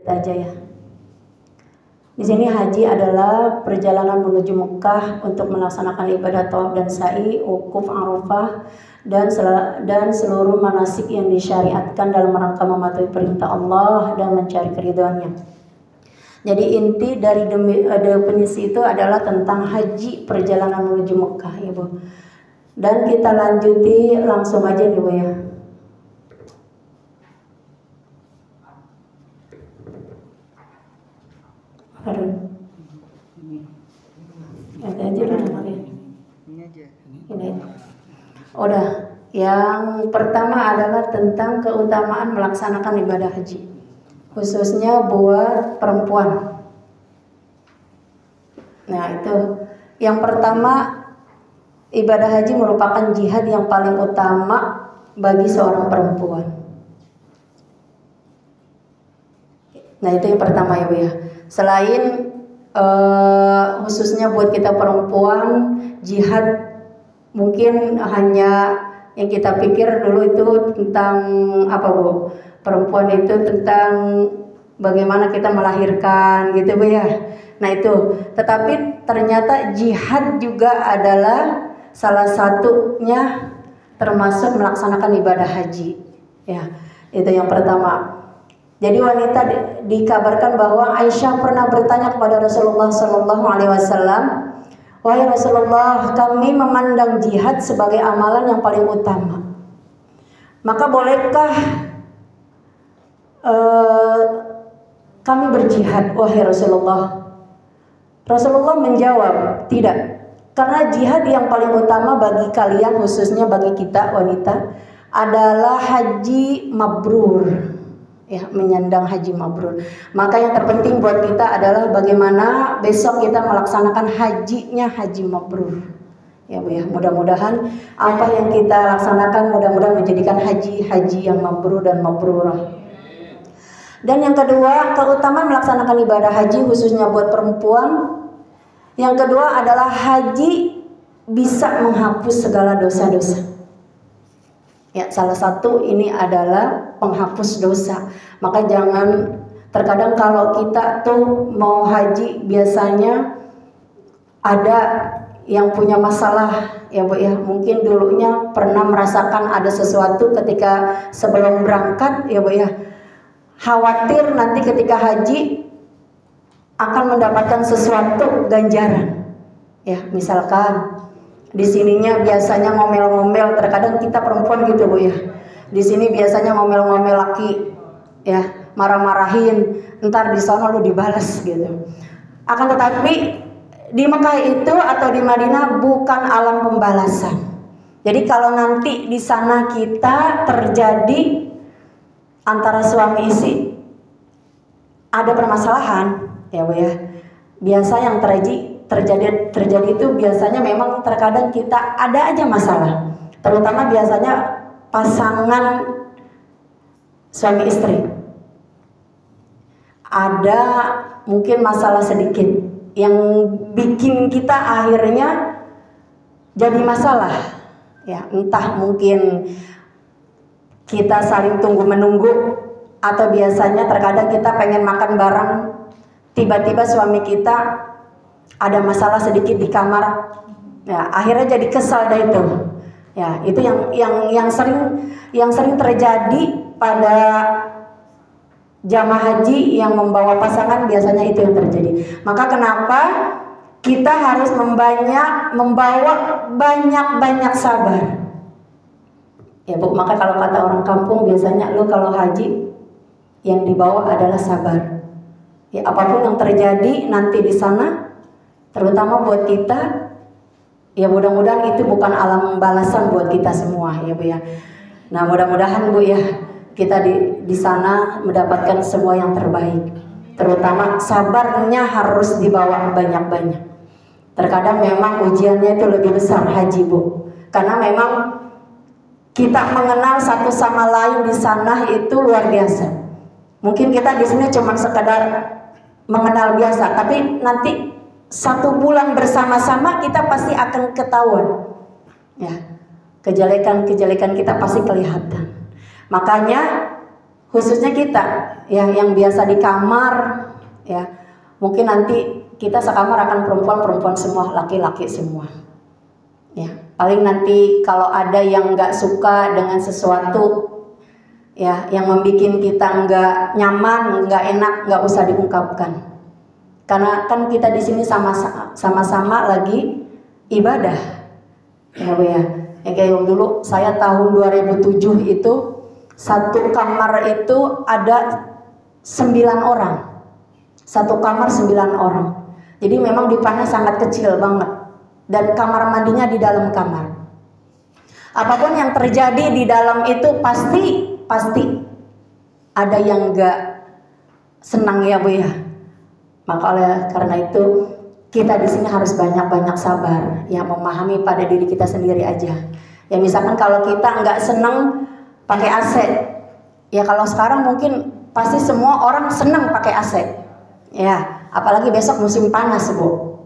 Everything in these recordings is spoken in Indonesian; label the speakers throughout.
Speaker 1: aja ya. Di sini haji adalah perjalanan menuju Mekah untuk melaksanakan ibadah tawaf dan sa'i, wukuf Arafah dan seluruh manasik yang disyariatkan dalam rangka mematuhi perintah Allah dan mencari keridhaannya. Jadi inti dari definisi itu adalah tentang haji perjalanan menuju Mekah, Ibu. Dan kita lanjuti langsung aja nih, Bu ya. Udah. Yang pertama adalah tentang keutamaan melaksanakan ibadah haji, khususnya buat perempuan. Nah itu, yang pertama, ibadah haji merupakan jihad yang paling utama bagi seorang perempuan. Nah itu yang pertama ya Bu ya. Selain khususnya buat kita perempuan, jihad mungkin hanya yang kita pikir dulu itu tentang apa Bu? Perempuan itu tentang bagaimana kita melahirkan gitu Bu ya. Nah itu, tetapi ternyata jihad juga adalah salah satunya termasuk melaksanakan ibadah haji. Ya, itu yang pertama. Jadi wanita dikabarkan bahwa Aisyah pernah bertanya kepada Rasulullah SAW, "Wahai Rasulullah, kami memandang jihad sebagai amalan yang paling utama. Maka bolehkah kami berjihad, wahai Rasulullah?" Rasulullah menjawab, "Tidak. Karena jihad yang paling utama bagi kalian, khususnya bagi kita wanita, adalah haji mabrur." Ya, menyandang haji mabrur. Maka yang terpenting buat kita adalah bagaimana besok kita melaksanakan hajinya haji mabrur. Ya Bu ya, mudah-mudahan apa yang kita laksanakan mudah-mudahan menjadikan haji yang mabrur dan mabrurah. Dan yang kedua, keutamaan melaksanakan ibadah haji khususnya buat perempuan. Yang kedua adalah haji bisa menghapus segala dosa-dosa. Ya, salah satu ini adalah penghapus dosa. Maka jangan, terkadang kalau kita tuh mau haji biasanya ada yang punya masalah ya Bu ya. Mungkin dulunya pernah merasakan ada sesuatu ketika sebelum berangkat ya Bu ya. Khawatir nanti ketika haji akan mendapatkan sesuatu ganjaran. Ya, misalkan di sininya biasanya ngomel-ngomel, terkadang kita perempuan gitu Bu ya. Di sini biasanya ngomel-ngomel laki, ya, marah-marahin, ntar di sana lu dibalas gitu. Akan tetapi di Mekah itu atau di Madinah bukan alam pembalasan. Jadi kalau nanti di sana kita terjadi antara suami istri ada permasalahan, ya Bu ya. Biasa yang terjadi itu biasanya memang terkadang kita ada aja masalah, terutama biasanya pasangan suami istri ada mungkin masalah sedikit yang bikin kita akhirnya jadi masalah ya, entah mungkin kita saling tunggu menunggu atau biasanya terkadang kita pengen makan bareng, tiba-tiba suami kita ada masalah sedikit di kamar, ya akhirnya jadi kesal dah itu. Ya itu yang sering terjadi pada jamaah haji yang membawa pasangan, biasanya itu yang terjadi. Maka kenapa kita harus membawa banyak sabar. Ya Bu, maka kalau kata orang kampung biasanya lu kalau haji yang dibawa adalah sabar. Ya apapun yang terjadi nanti di sana, terutama buat kita, ya mudah-mudahan itu bukan alam balasan buat kita semua ya Bu ya. Nah mudah-mudahan Bu ya kita di sana mendapatkan semua yang terbaik. Terutama sabarnya harus dibawa banyak-banyak. Terkadang memang ujiannya itu lebih besar haji Bu, karena memang kita mengenal satu sama lain di sana itu luar biasa. Mungkin kita di sini cuma sekedar mengenal biasa, tapi nanti 1 bulan bersama-sama kita pasti akan ketahuan. Ya, kejelekan kita pasti kelihatan. Makanya khususnya kita ya yang biasa di kamar ya, mungkin nanti kita sekamar akan perempuan semua, laki-laki semua ya. Paling nanti kalau ada yang nggak suka dengan sesuatu ya, yang membuat kita nggak nyaman, nggak enak, nggak usah diungkapkan, karena kan kita di sini sama-sama lagi ibadah ya Bu ya. Kayak dulu saya tahun 2007 itu satu kamar itu ada 9 orang, satu kamar 9 orang. Jadi memang dipannya sangat kecil banget, dan kamar mandinya di dalam kamar. Apapun yang terjadi di dalam itu pasti ada yang nggak senang ya Bu ya. Maka oleh karena itu kita di sini harus banyak-banyak sabar ya, memahami pada diri kita sendiri aja. Ya misalkan kalau kita nggak senang pakai AC, ya kalau sekarang mungkin pasti semua orang senang pakai AC ya, apalagi besok musim panas Bu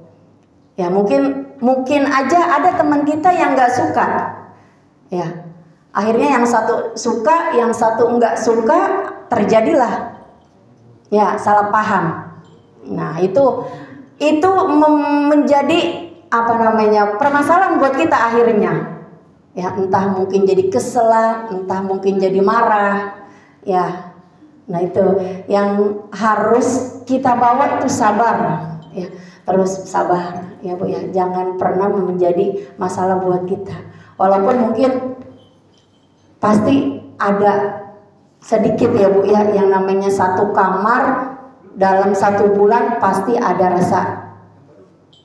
Speaker 1: ya. Mungkin aja ada teman kita yang nggak suka ya, akhirnya yang satu suka, yang satu nggak suka, terjadilah ya salah paham. Nah itu menjadi permasalahan buat kita akhirnya ya, entah mungkin jadi kesel, entah mungkin jadi marah ya. Nah itu yang harus kita bawa, itu sabar ya, terus sabar ya Bu ya, jangan pernah menjadi masalah buat kita. Walaupun mungkin pasti ada sedikit ya Bu ya, yang namanya satu kamar dalam 1 bulan pasti ada rasa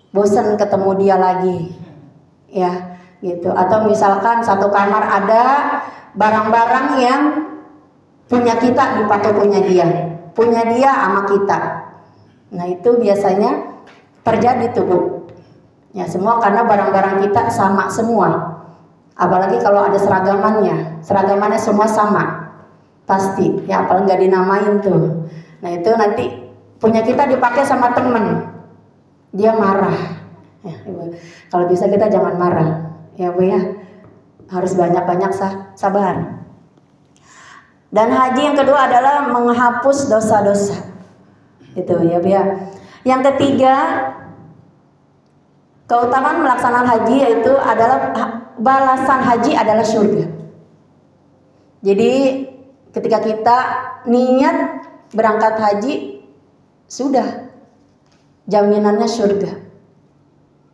Speaker 1: bosan ketemu dia lagi ya gitu. Atau misalkan satu kamar ada barang-barang yang punya kita dipakai punya dia sama kita. Nah itu biasanya terjadi tuh Bu ya, semua karena barang-barang kita sama semua. Apalagi kalau ada seragamannya semua sama pasti ya, apalagi nggak dinamain tuh. Nah itu nanti punya kita dipakai sama temen, dia marah ya, kalau bisa kita jangan marah ya Bu ya, harus banyak-banyak sabar. Dan haji yang kedua adalah menghapus dosa-dosa itu ya Bu ya. Yang ketiga, keutamaan melaksanakan haji yaitu adalah balasan haji adalah surga. Jadi ketika kita niat berangkat haji, sudah jaminannya surga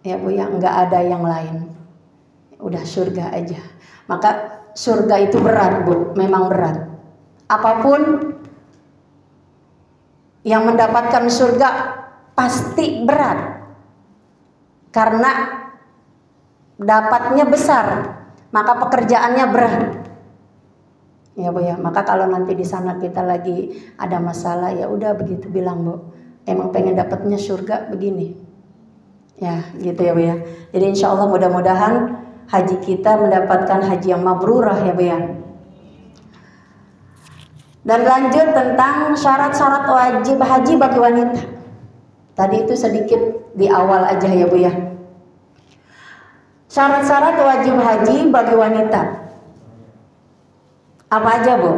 Speaker 1: ya Bu ya, nggak ada yang lain, udah surga aja. Maka surga itu berat Bu, memang berat. Apapun yang mendapatkan surga pasti berat, karena dapatnya besar, maka pekerjaannya berat ya Bu ya. Maka kalau nanti di sana kita lagi ada masalah, ya udah begitu bilang Bu, emang pengen dapatnya surga begini ya, gitu ya Bu ya. Jadi insya Allah mudah-mudahan haji kita mendapatkan haji yang mabrurah ya Bu ya. Dan lanjut tentang syarat-syarat wajib haji bagi wanita. Tadi itu sedikit di awal aja ya Bu ya. Syarat-syarat wajib haji bagi wanita apa aja Bu?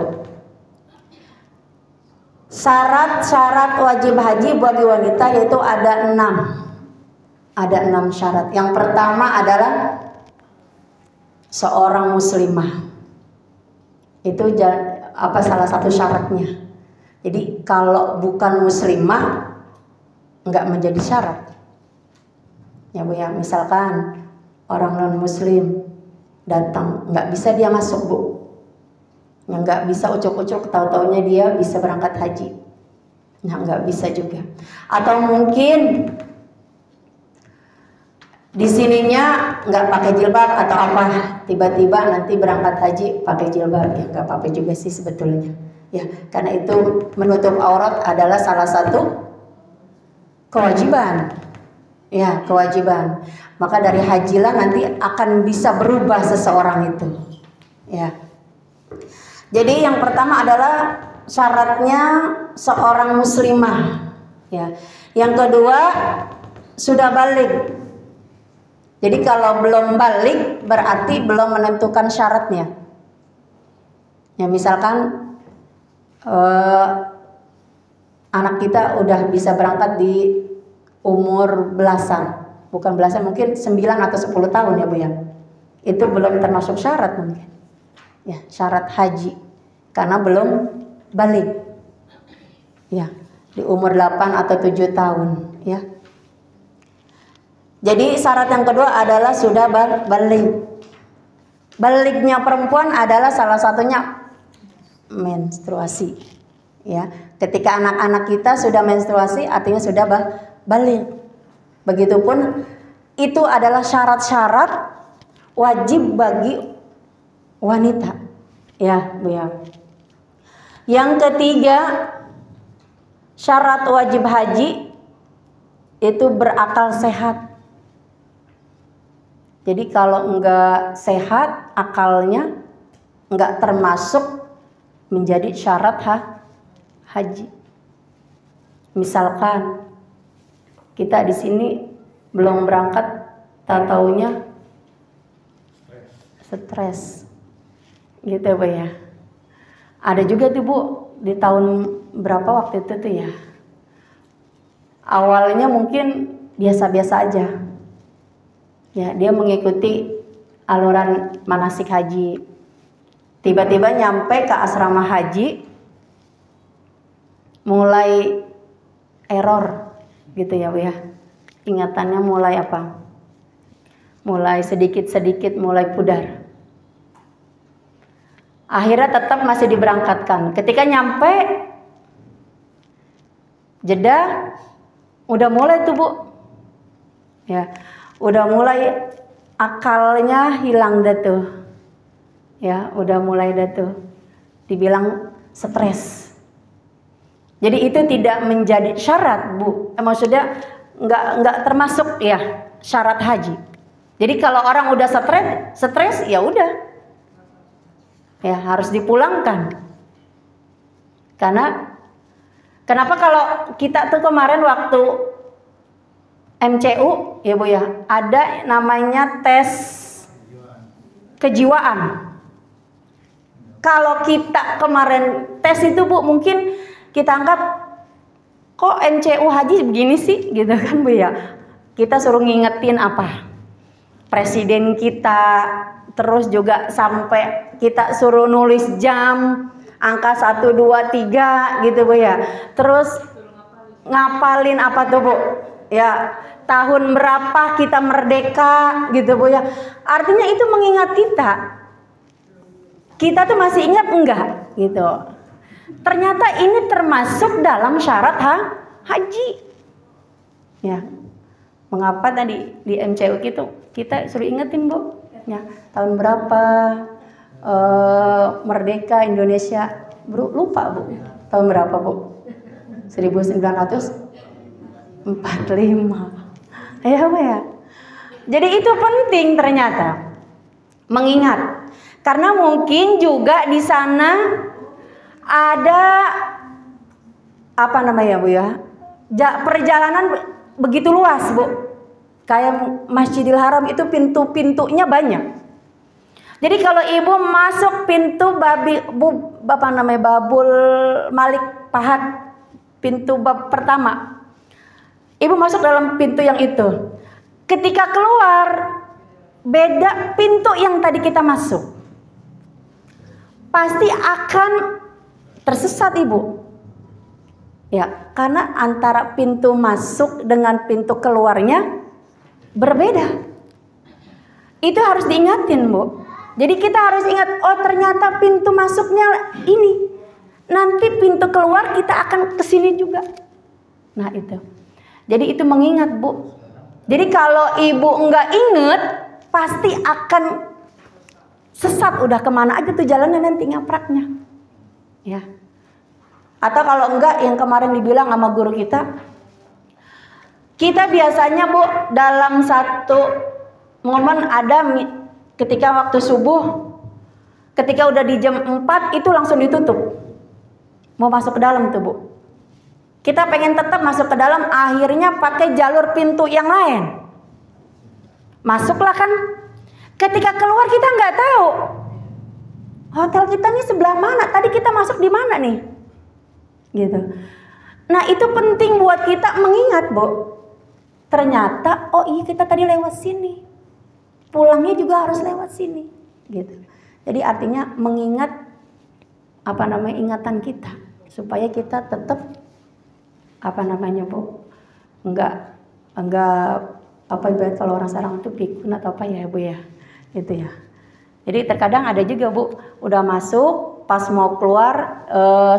Speaker 1: Syarat-syarat wajib haji bagi wanita yaitu ada 6. Ada 6 syarat. Yang pertama adalah seorang muslimah. Itu salah satu syaratnya. Jadi kalau bukan muslimah nggak menjadi syarat ya Bu ya. Misalkan orang non muslim datang, nggak bisa dia masuk Bu, yang nggak bisa ucuk-ucuk tahu-taunya dia bisa berangkat haji, nah nggak bisa juga. Atau mungkin di sininya nggak pakai jilbab atau apa, tiba-tiba nanti berangkat haji pakai jilbab, ya nggak apa-apa juga sih sebetulnya ya, karena itu menutup aurat adalah salah satu kewajiban ya, kewajiban. Maka dari hajilah nanti akan bisa berubah seseorang itu ya. Jadi yang pertama adalah syaratnya seorang muslimah ya. Yang kedua sudah balik. Jadi kalau belum balik berarti belum menentukan syaratnya. Ya misalkan eh, anak kita udah bisa berangkat di umur belasan, bukan belasan, mungkin 9 atau 10 tahun ya Bu ya. Itu belum termasuk syarat mungkin. Ya, syarat haji. Karena belum balik. Ya, di umur 8 atau 7 tahun ya. Jadi syarat yang kedua adalah sudah balik. Baliknya perempuan adalah salah satunya menstruasi. Ya, ketika anak-anak kita sudah menstruasi artinya sudah balik. Begitupun itu adalah syarat-syarat wajib bagi wanita. Ya, Bu ya. Yang ketiga, syarat wajib haji itu berakal sehat. Jadi kalau enggak sehat akalnya, enggak termasuk menjadi syarat haji. Misalkan kita di sini belum berangkat, tak taunya stres, gitu Bu ya. Ada juga tuh Bu di tahun berapa waktu itu tuh ya. Awalnya mungkin biasa-biasa aja. Ya, dia mengikuti aluran manasik haji. Tiba-tiba nyampe ke asrama haji, mulai error gitu ya Bu ya. Ingatannya mulai apa? Mulai sedikit-sedikit mulai pudar. Akhirnya tetap masih diberangkatkan. Ketika nyampe Jeddah, udah mulai tuh Bu. Ya, udah mulai akalnya hilang dah tuh. Ya, udah mulai dah tuh. Dibilang stres. Jadi itu tidak menjadi syarat Bu. Maksudnya nggak termasuk ya syarat haji. Jadi kalau orang udah stres ya udah. Ya harus dipulangkan. Karena kenapa kalau kita tuh kemarin waktu MCU ya Bu ya, ada namanya tes kejiwaan. Kalau kita kemarin tes itu Bu, mungkin kita anggap kok MCU haji begini sih gitu kan Bu ya. Kita suruh ngingetin apa? Presiden kita, terus juga sampai kita suruh nulis jam, angka 1, 2, 3 gitu Bu ya. Terus ngapalin apa tuh Bu? Ya, tahun berapa kita merdeka gitu Bu ya. Artinya itu mengingat kita. Kita tuh masih ingat enggak gitu. Ternyata ini termasuk dalam syarat haji. Ya. Mengapa tadi di MCU gitu kita suruh ingetin Bu? Ya, tahun berapa merdeka Indonesia? Bro, lupa Bu. Tahun berapa Bu? 1945. Ya Bu ya. Jadi itu penting ternyata mengingat. Karena mungkin juga di sana ada apa namanya Bu ya? Perjalanan begitu luas Bu. Kayak Masjidil Haram itu pintu-pintunya banyak. Jadi kalau ibu masuk pintu Babul Malik Pahat, pintu bab pertama, ibu masuk dalam pintu yang itu. Ketika keluar, beda pintu yang tadi kita masuk. Pasti akan tersesat ibu. Ya, karena antara pintu masuk dengan pintu keluarnya berbeda. Itu harus diingatin Bu. Jadi kita harus ingat, oh ternyata pintu masuknya ini. Nanti pintu keluar kita akan kesini juga. Nah itu. Jadi itu mengingat Bu. Jadi kalau ibu nggak inget, pasti akan sesat. Udah kemana aja tuh jalannya nanti ngapraknya. Ya. Atau kalau enggak yang kemarin dibilang sama guru kita biasanya Bu dalam satu momen ada ketika waktu subuh, ketika udah di jam 4 itu langsung ditutup. Mau masuk ke dalam tuh Bu. Kita pengen tetap masuk ke dalam, akhirnya pakai jalur pintu yang lain. Masuklah kan. Ketika keluar kita nggak tahu. Hotel kita nih sebelah mana? Tadi kita masuk di mana nih? gitu. Nah itu penting buat kita mengingat, Bu. Ternyata oh iya kita tadi lewat sini, pulangnya juga harus lewat sini, gitu. Jadi artinya mengingat ingatan kita supaya kita tetap Bu, enggak ibarat kalau orang Sarang itu pikun atau apa ya Bu ya, gitu ya. Jadi terkadang ada juga Bu, udah masuk pas mau keluar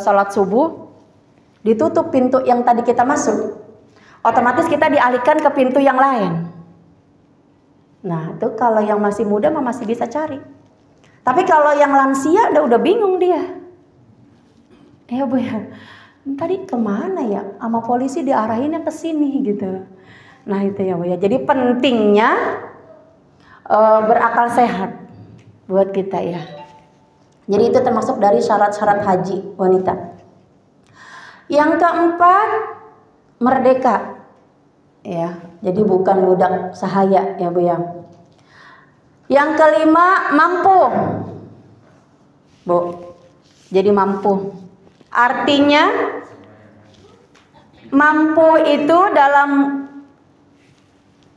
Speaker 1: sholat subuh, ditutup pintu yang tadi kita masuk, otomatis kita dialihkan ke pintu yang lain. Nah itu kalau yang masih muda masih bisa cari, tapi kalau yang lansia udah bingung dia. Ya Bu ya, tadi kemana ya, sama polisi diarahinnya ke sini gitu. Nah itu ya Bu ya, jadi pentingnya berakal sehat buat kita ya. Jadi itu termasuk dari syarat-syarat haji wanita. Yang keempat, merdeka ya, jadi bukan budak sahaya ya Bu ya. Yang kelima, mampu Bu, jadi mampu. Artinya mampu itu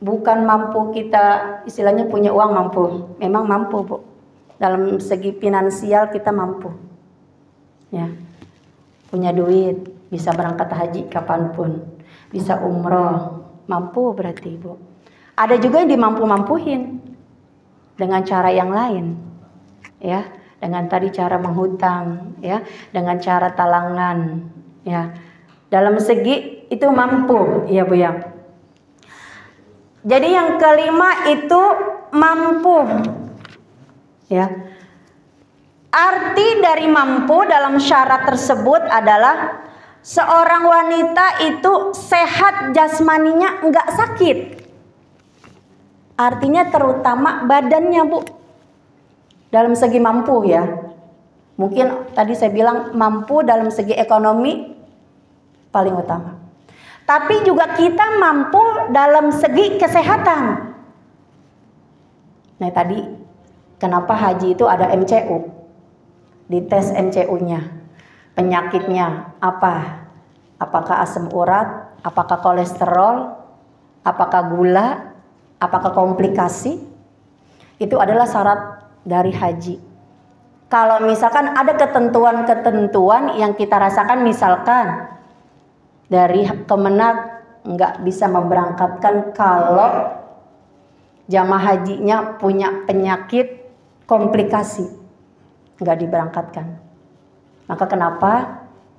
Speaker 1: bukan mampu kita istilahnya punya uang mampu, memang mampu Bu. Dalam segi finansial kita mampu, ya, punya duit, bisa berangkat haji kapanpun, bisa umroh, mampu berarti Bu. Ada juga yang dimampu-mampuhin dengan cara yang lain, ya, dengan tadi cara menghutang, ya, dengan cara talangan, ya. Dalam segi itu mampu, ya Bu ya. Jadi yang kelima itu mampu. Ya. Arti dari mampu dalam syarat tersebut adalah seorang wanita itu sehat jasmaninya, enggak sakit. Artinya terutama badannya Bu. Dalam segi mampu ya. Mungkin tadi saya bilang mampu dalam segi ekonomi paling utama. Tapi juga kita mampu dalam segi kesehatan. Nah tadi kenapa haji itu ada MCU? Dites MCU-nya. Penyakitnya apa? Apakah asam urat? Apakah kolesterol? Apakah gula? Apakah komplikasi? Itu adalah syarat dari haji. Kalau misalkan ada ketentuan-ketentuan yang kita rasakan, misalkan dari Kemenak nggak bisa memberangkatkan kalau jamaah hajinya punya penyakit komplikasi, nggak diberangkatkan. Maka kenapa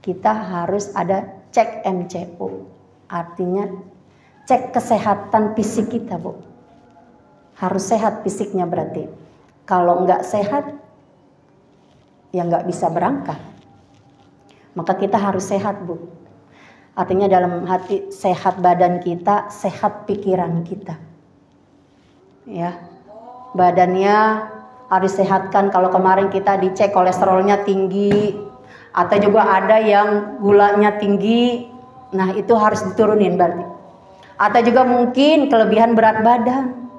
Speaker 1: kita harus ada cek MCU, artinya cek kesehatan fisik kita Bu. Harus sehat fisiknya berarti. Kalau nggak sehat, ya nggak bisa berangkat. Maka kita harus sehat Bu. Artinya dalam hati sehat badan kita, sehat pikiran kita. Ya, badannya harus sehatkan. Kalau kemarin kita dicek kolesterolnya tinggi, atau juga ada yang gulanya tinggi, nah itu harus diturunin berarti. Atau juga mungkin kelebihan berat badan.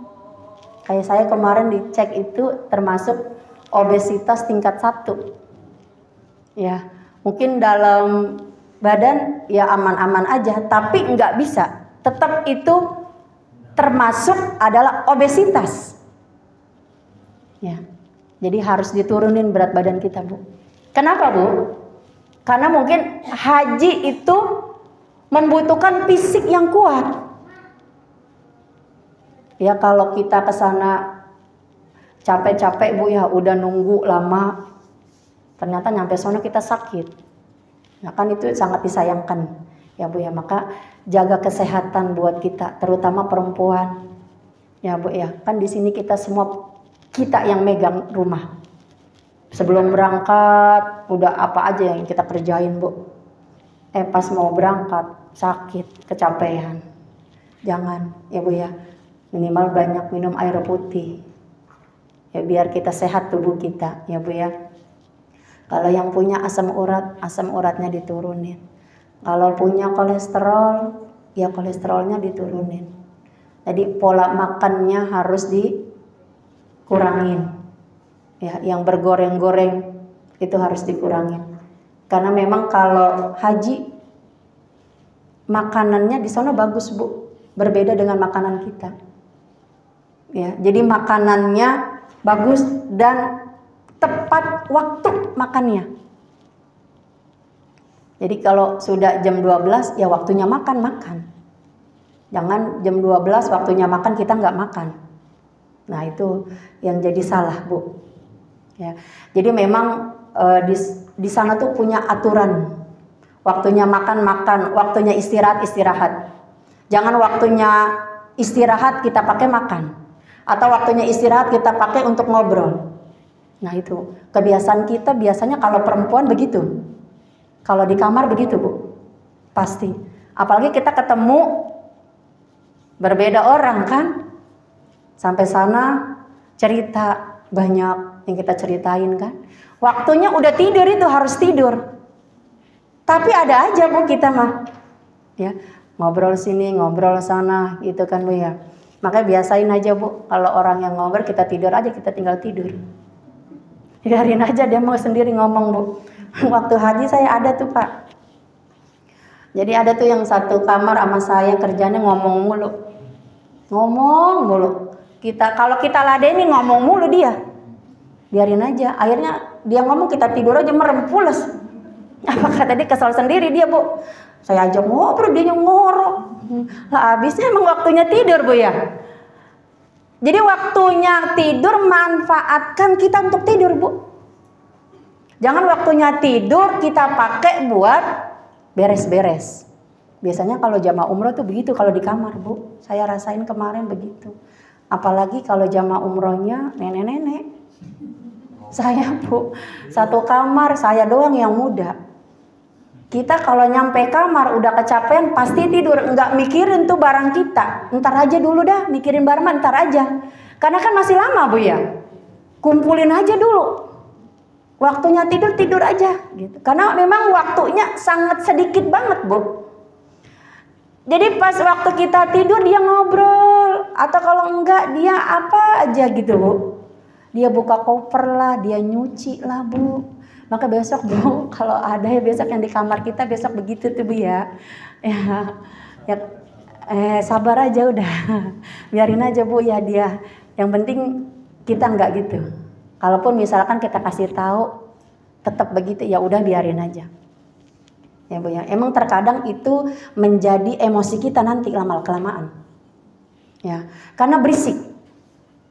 Speaker 1: Kayak saya kemarin dicek itu termasuk obesitas tingkat 1. Ya, mungkin dalam badan ya aman-aman aja, tapi nggak bisa. Tetap itu termasuk adalah obesitas. Ya, jadi harus diturunin berat badan kita Bu. Kenapa Bu? Karena mungkin haji itu membutuhkan fisik yang kuat. Ya kalau kita ke sana capek-capek Bu ya, udah nunggu lama, ternyata nyampe sana kita sakit. Nah kan itu sangat disayangkan ya Bu ya. Maka jaga kesehatan buat kita, terutama perempuan. Ya Bu ya, kan di sini kita semua kita yang megang rumah. Sebelum berangkat udah apa aja yang kita kerjain Bu. Pas mau berangkat sakit, kecapean. Jangan ya Bu ya. Minimal banyak minum air putih. Ya biar kita sehat tubuh kita ya Bu ya. Kalau yang punya asam uratnya diturunin. Kalau punya kolesterol, ya kolesterolnya diturunin. Jadi pola makannya harus dikurangin. Ya, yang bergoreng-goreng itu harus dikurangin. Karena memang kalau haji makanannya di sana bagus Bu, berbeda dengan makanan kita. Ya, jadi makanannya bagus dan tepat waktu makannya. Jadi kalau sudah jam 12 ya waktunya makan. Jangan jam 12 waktunya makan kita nggak makan. Nah itu yang jadi salah Bu. Ya, jadi memang di sana tuh punya aturan. Waktunya makan, waktunya istirahat. Jangan waktunya istirahat kita pakai makan. Atau waktunya istirahat kita pakai untuk ngobrol. Nah itu kebiasaan kita biasanya kalau perempuan begitu. Kalau di kamar begitu Bu, pasti. Apalagi kita ketemu berbeda orang kan. Sampai sana cerita banyak yang kita ceritain kan. Waktunya udah tidur itu harus tidur. Tapi ada aja Bu kita mah. Ya, ngobrol sini, ngobrol sana gitu kan Bu ya. Makanya biasain aja Bu, kalau orang yang ngobrol kita tidur aja, kita tinggal tidur. Biarin aja dia mau sendiri ngomong Bu. Waktu haji saya ada tuh Pak. Jadi ada tuh yang satu kamar sama saya kerjanya ngomong mulu. Ngomong mulu. Kalau kita ladeni ngomong mulu dia. Biarin aja. Akhirnya dia ngomong kita tidur aja merem pules. Apa kata dia kesal sendiri dia Bu. Saya ajak ngobrol dia ngorok. Lah habisnya emang waktunya tidur Bu ya. Jadi waktunya tidur manfaatkan kita untuk tidur Bu. Jangan waktunya tidur kita pakai buat beres-beres. Biasanya kalau jamaah umroh tuh begitu kalau di kamar Bu. Saya rasain kemarin begitu. Apalagi kalau jamaah umrohnya nenek-nenek. Saya Bu, satu kamar saya doang yang muda. Kita kalau nyampe kamar udah kecapean pasti tidur. Nggak mikirin tuh barang kita. Ntar aja dulu dah mikirin barang ntar aja. Karena kan masih lama Bu ya. Kumpulin aja dulu. Waktunya tidur aja gitu. Karena memang waktunya sangat sedikit banget Bu. Jadi pas waktu kita tidur dia ngobrol. Atau kalau enggak dia apa aja gitu Bu. Dia buka koper lah, dia nyuci lah Bu. Maka besok Bu kalau ada ya besok yang di kamar kita besok begitu tuh Bu ya. Sabar aja udah. Biarin aja Bu ya dia. Yang penting kita enggak gitu. Kalaupun misalkan kita kasih tahu tetap begitu ya udah biarin aja. Ya Bu ya. Emang terkadang itu menjadi emosi kita nanti lama-kelamaan. Ya, karena berisik.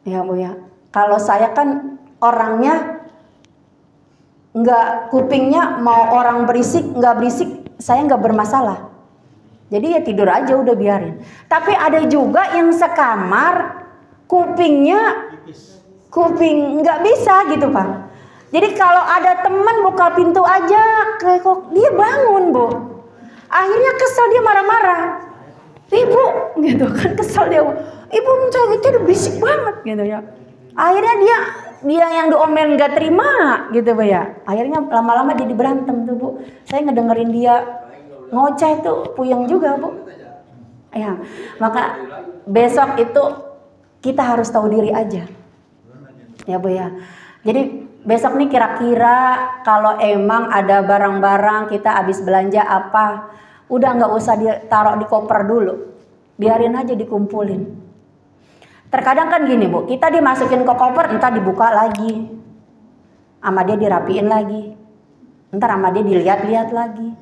Speaker 1: Ya Bu ya. Kalau saya kan orangnya nggak, kupingnya mau orang berisik nggak berisik saya nggak bermasalah. Jadi ya tidur aja udah biarin. Tapi ada juga yang sekamar kuping nggak bisa gitu Pak. Jadi kalau ada teman buka pintu aja kok dia bangun Bu. Akhirnya kesel dia marah-marah. Ibu gitu kan kesel dia. Ibu mencari tidur berisik banget gitu ya. Akhirnya dia yang diomelin nggak terima gitu Bu ya. Akhirnya lama-lama jadi berantem tuh Bu. Saya ngedengerin dia ngoceh tuh puyeng juga Bu. Ya, maka besok itu kita harus tahu diri aja. Ya Bu ya. Jadi besok nih kira-kira kalau emang ada barang-barang kita habis belanja apa, udah nggak usah ditaruh di koper dulu. Biarin aja dikumpulin. Terkadang kan gini Bu, kita dimasukin ke koper, entar dibuka lagi, sama dia dirapiin lagi, entar sama dia dilihat-lihat lagi.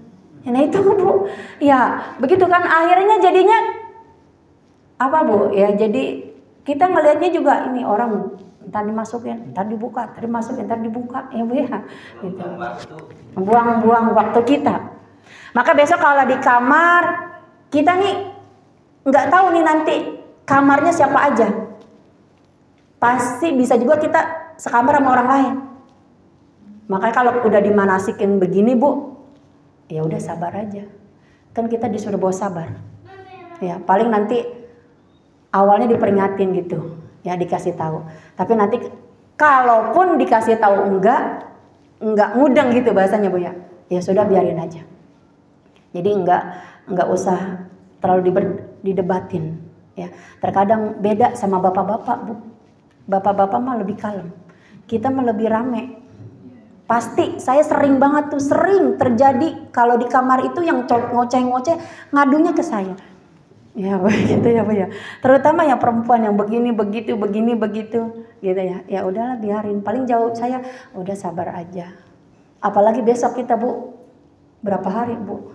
Speaker 1: Nah itu Bu, ya begitu kan akhirnya jadinya apa Bu? Ya jadi kita ngelihatnya juga ini orang entar dimasukin, entar dibuka, entar dimasukin, entar dibuka, ya Bu ya. Gitu. Buang-buang waktu kita. Maka besok kalau di kamar kita nih nggak tahu nih nanti kamarnya siapa aja. Pasti bisa juga kita sekamar sama orang lain. Makanya kalau udah dimanasikin begini Bu, ya udah sabar aja. Kan kita disuruh bawa sabar. Ya, paling nanti awalnya diperingatin gitu, ya dikasih tahu. Tapi nanti kalaupun dikasih tahu enggak mudeng gitu bahasanya Bu ya. Ya sudah biarin aja. Jadi enggak usah terlalu didebatin. Ya, terkadang beda sama bapak-bapak Bu. Bapak-bapak mah lebih kalem. Kita mah lebih rame. Pasti saya sering banget tuh, sering terjadi kalau di kamar itu yang ngoceh-ngoceh ngadunya ke saya. Ya begitu ya Bu ya. Terutama yang perempuan yang begini begitu gitu ya. Ya udahlah biarin. Paling jauh saya udah sabar aja. Apalagi besok kita Bu, berapa hari Bu?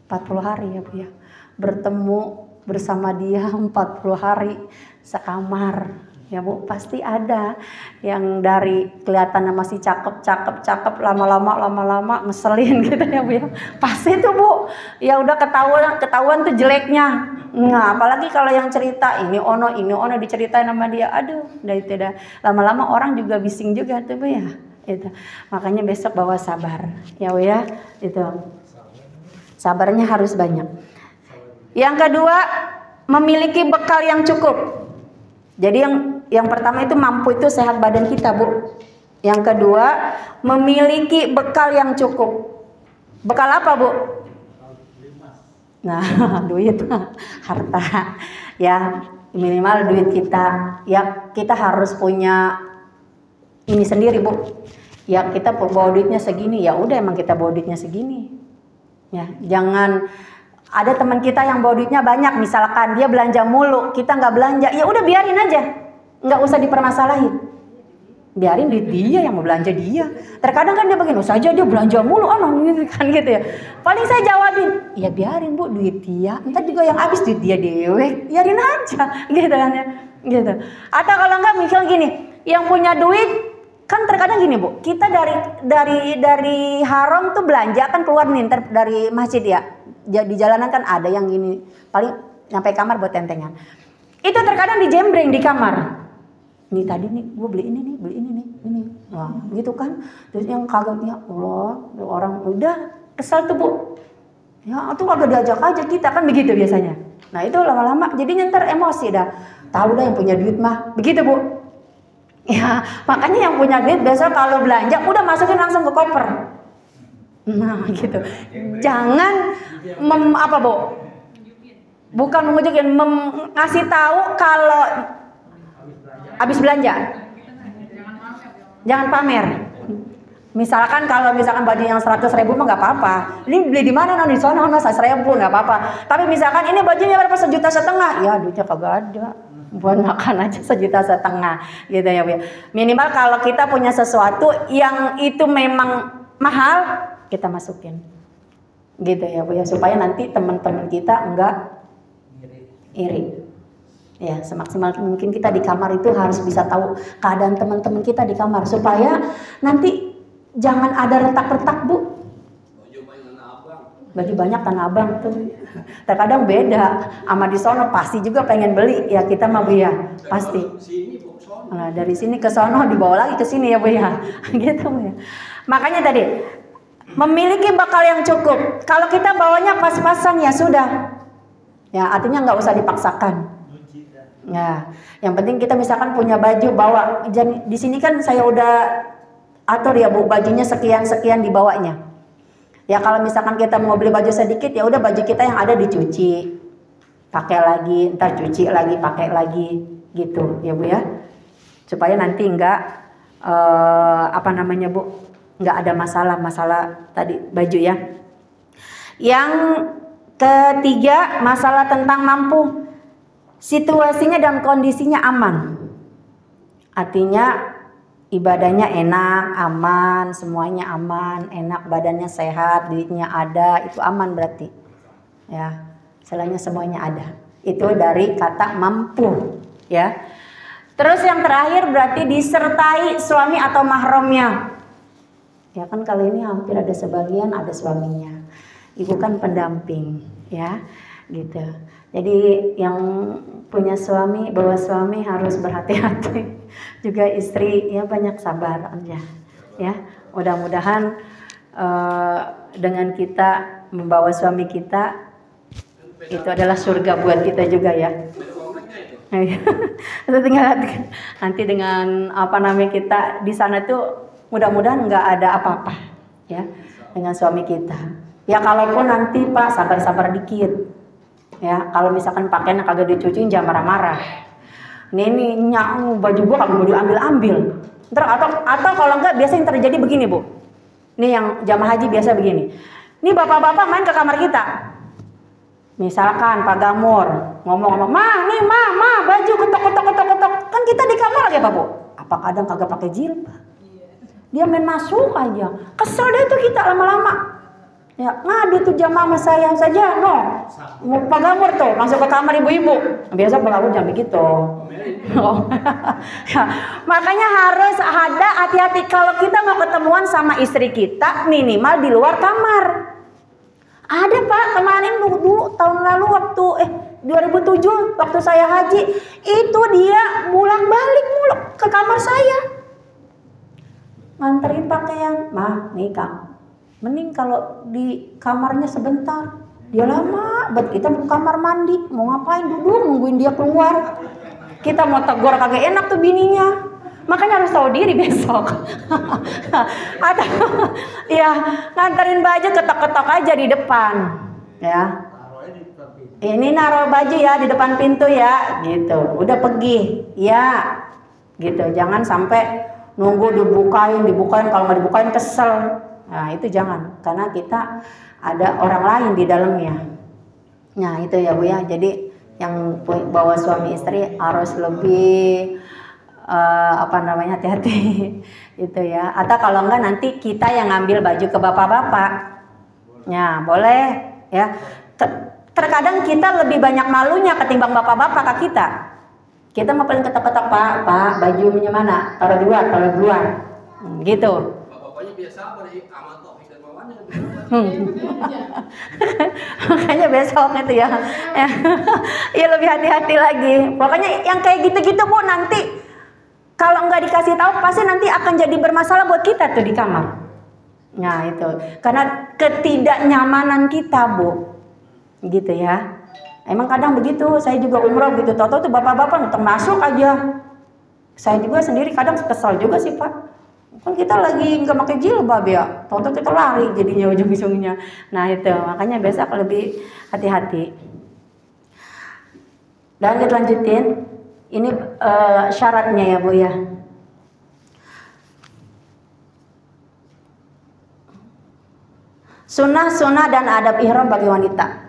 Speaker 1: 40 hari ya Bu ya. Bertemu bersama dia 40 hari sekamar. Ya Bu, pasti ada yang dari kelihatannya masih cakep, lama-lama ngeselin gitu ya Bu ya. Pasti tuh Bu, ya udah ketahuan tuh jeleknya. Nah, apalagi kalau yang cerita ini ono diceritain sama dia. Aduh, udah itu dah. Lama-lama orang juga bising juga tuh Bu ya. Itu. Makanya besok bawa sabar. Ya Bu ya, itu. Sabarnya harus banyak. Yang kedua, memiliki bekal yang cukup. Jadi yang pertama itu mampu itu sehat badan kita Bu. Yang kedua memiliki bekal yang cukup. Bekal apa Bu? Nah duit, harta. Ya minimal duit kita. Ya kita harus punya ini sendiri Bu. Ya kita bawa duitnya segini. Ya udah emang kita bawa duitnya segini. Ya jangan. Ada teman kita yang bawa duitnya banyak, misalkan dia belanja mulu, kita nggak belanja, ya udah biarin aja, nggak usah dipermasalahin, biarin duit dia yang mau belanja dia. Terkadang kan dia begini, saja dia belanja mulu, gitu kan gitu ya. Paling saya jawabin, ya biarin Bu, duit dia, ntar juga yang habis duit dia dewek, biarin aja, gitu kan ya, gitu. Atau kalau nggak misal gini, yang punya duit kan terkadang gini Bu, kita dari haram tuh belanja kan keluar nih ntar dari masjid ya. Di jalanan kan ada yang gini, paling sampai kamar buat tentengan. Itu terkadang dijembreng di kamar. Ini tadi nih, gue beli ini nih. Wah, gitu kan. Terus yang kagak, ya Allah, orang udah kesel tuh Bu. Ya, itu kagak diajak aja kita kan begitu biasanya. Nah itu lama-lama jadi ntar emosi dah. Tahu dah yang punya duit mah, begitu Bu. Ya, makanya yang punya duit biasa kalau belanja udah masukin langsung ke koper. Nah gitu. Jangan apa Bu? Bukan menunjukin, ngasih tahu kalau habis belanja. Jangan pamer. Misalkan kalau baju yang 100.000 mah nggak apa-apa. Ini beli di mana? Di sana 100.000 nggak apa-apa. Tapi misalkan ini bajunya berapa 1,5 juta, ya duitnya kagak ada. Buat makan aja 1,5 juta gitu ya Bu. Minimal kalau kita punya sesuatu yang itu memang mahal, kita masukin gitu ya Bu ya, supaya nanti teman-teman kita enggak iri. Ya semaksimal mungkin kita di kamar itu harus bisa tahu keadaan teman-teman kita di kamar, supaya nanti jangan ada retak-retak Bu. Baju banyak Tanah Abang tuh terkadang beda sama di sono, pasti juga pengen beli ya kita mah Bu ya, pasti. Nah, dari sini ke sono dibawa lagi ke sini ya Bu ya, gitu Bu ya. Makanya tadi memiliki bekal yang cukup. Kalau kita bawanya pas-pasan ya sudah. Ya artinya nggak usah dipaksakan. Ya, yang penting kita misalkan punya baju bawa. Di sini kan saya udah atur ya Bu, bajunya sekian dibawanya. Ya kalau misalkan kita mau beli baju sedikit ya udah baju kita yang ada dicuci, pakai lagi, ntar cuci lagi, pakai lagi, gitu ya Bu ya. Supaya nanti nggak Bu, nggak ada masalah tadi baju ya. Yang ketiga, masalah tentang mampu. Situasinya dan kondisinya aman. Artinya ibadahnya enak, aman, semuanya aman, enak, badannya sehat, duitnya ada, itu aman berarti. Ya, selainnya semuanya ada. Itu dari kata mampu, ya. Terus yang terakhir berarti disertai suami atau mahramnya. Ya kan kali ini hampir ada sebagian ada suaminya. Ibu kan pendamping, ya, gitu. Jadi yang punya suami, bawa suami harus berhati-hati. Juga istri ya banyak sabar aja, ya. Mudah-mudahan dengan kita membawa suami kita itu adalah surga buat kita juga ya. Itu tinggal nanti dengan kita di sana tuh mudah-mudahan nggak ada apa-apa ya dengan suami kita. Ya kalaupun nanti Pak sabar-sabar dikit. Ya kalau misalkan pakainya kagak dicuciin jangan marah-marah. Nih baju gua kagak mau diambil-ambil. Ntar atau kalau enggak biasanya yang terjadi begini Bu. Nih yang jamaah haji biasa begini. Nih bapak-bapak main ke kamar kita. Misalkan Pak Gamur ngomong-ngomong, ma, baju ketok. Kan kita di kamar lagi Pak Bu. Apa kadang kagak pakai jilbab? Dia main masuk aja. Kesel deh tuh kita lama-lama. Ya, ngadu tuh jamaah sama saya saja, no. Pak Gamur tuh masuk ke kamar ibu-ibu. Biasa Pak Gamur jangan begitu. Ya, makanya harus ada hati-hati kalau kita mau ketemuan sama istri kita minimal di luar kamar. Ada Pak kemarin dulu tahun lalu waktu 2007 waktu saya haji itu dia bolak-balik mulu ke kamar saya nganterin pakaian. Mah nih Kang, mending kalau di kamarnya sebentar. Dia lama banget, kita mau kamar mandi mau ngapain, duduk nungguin dia keluar. Kita mau tegur kagak enak tuh bininya. Makanya harus tahu diri besok. Atau ya nganterin baju ketok-ketok aja di depan. Ya. Ini naruh baju ya di depan pintu ya, gitu. Udah pergi, ya, gitu. Jangan sampai nunggu dibukain kalau nggak dibukain kesel. Nah itu jangan, karena kita ada orang lain di dalamnya. Nah itu ya Bu ya. Jadi yang bawa suami istri harus lebih hati-hati itu ya. Atau kalau enggak nanti kita yang ngambil baju ke bapak-bapak. Ya boleh ya. Terkadang kita lebih banyak malunya ketimbang bapak-bapak ke kita. Kita mau paling ketok-ketok, Pak bajunya mana? Taruh duluan. Gitu.
Speaker 2: Bapaknya biasa apa nih? Amat Taufik dan Mawannya.
Speaker 1: Makanya besok itu ya. Ya lebih hati-hati lagi. Pokoknya yang kayak gitu-gitu Bu nanti kalau nggak dikasih tahu pasti nanti akan jadi bermasalah buat kita tuh di kamar. Nah itu karena ketidaknyamanan kita Bu, gitu ya. Emang kadang begitu. Saya juga umroh gitu. Toto tuh bapak-bapak nonton masuk aja. Saya juga sendiri kadang kesal juga sih Pak. Kan kita lagi nggak pakai jilbab ya. Toto kita lari jadinya ujung-ujungnya. Nah itu makanya besok lebih hati-hati. Dan kita lanjutin. Ini syaratnya ya Bu ya. Sunnah dan adab ihram bagi wanita.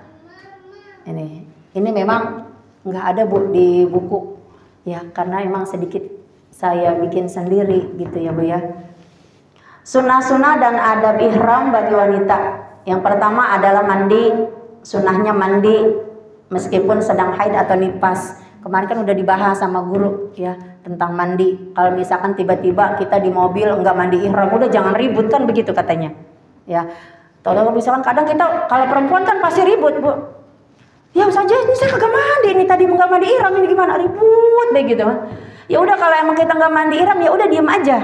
Speaker 1: Ini memang nggak ada Bu di buku ya, karena emang sedikit saya bikin sendiri gitu ya Bu ya. Sunnah dan adab ihram bagi wanita. Yang pertama adalah mandi. Sunnahnya mandi meskipun sedang haid atau nifas. Kemarin kan udah dibahas sama guru ya tentang mandi. Kalau misalkan tiba-tiba kita di mobil nggak mandi ihram, udah jangan ribut kan begitu katanya. Ya, kalau misalkan kadang kita kalau perempuan kan pasti ribut Bu. Ya saja ini saya kagak mandi, ini tadi nggak mandi ihram, ini gimana ribut begitu. Ya udah kalau emang kita nggak mandi ihram ya udah diem aja,